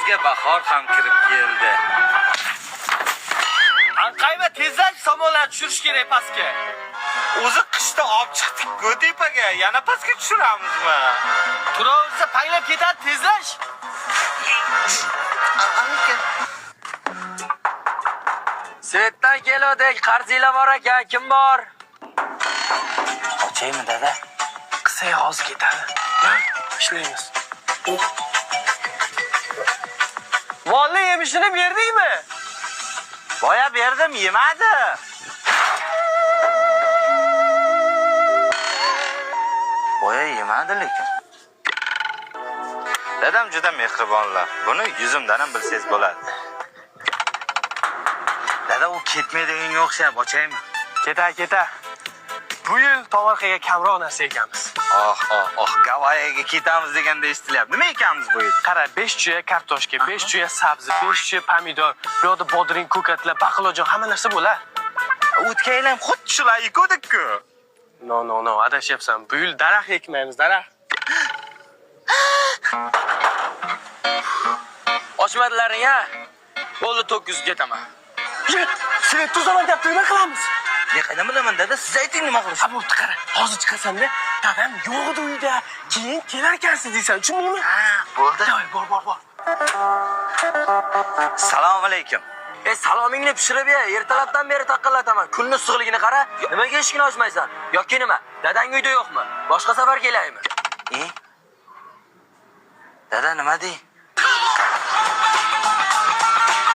uyimizga bahor ham kirib keldi. Anqayma tezlash samolyot tushirish kerak pastga. O'zi qishda olib chiqdik-ku tepaga, yana pastga tushiramizmi? Turaversa paylab ketadi tezlash. Svetdan keldik, qarzinglar bor ekan, kim bor? Ochaymi dada? Qisay hozir ketadi. Ishlaymiz. Molni yemishini berdingmi? Boya berdim, yemadi. Boya yemadi lekin. Dadam juda mehribonlar. Buni yuzimdan ham bilsangiz bo'ladi. Dada u ketmaydiganga o'xshab, ochaymi? Keta. Bu yil tomorqaga kamroq narsa ekamiz. Gavayiga ketamiz deganda eshitilyapti. Nima ekamiz bu yil? Qara, 5 juya kartoshka, 5 juya sabzi, 5 juya pomidor, bu yoqda bodring, ko'katlar, baqlajon, hamma narsa bo'lar. O'tkaylar xuddi shular ekodik-ku. No, adashyapsan. Bu yil daraxt ekmaymiz, daraxt. Ochmadilaring-a? Bo'ldi 900 ketaman. Svet tuzaman deb nima qilamiz? Ne qaydan bilaman dada, siz ayting nima qilish. Bo'pti, qara. Hozir chiqasan-da, dadam yo'q edi uyda. Keyin kelarkansiz deysan, tushundingmi? Bo'ldi. Davay, bor. Assalomu alaykum. Salomingni pishirib ye, ertalabdan beri taqillataman. Kunni issiqligini qara. Nimaga eshikni ochmaysan? Yoki nima? Dadang uyda yo'qmi? Boshqa safar kelaymi? Dada nima dey?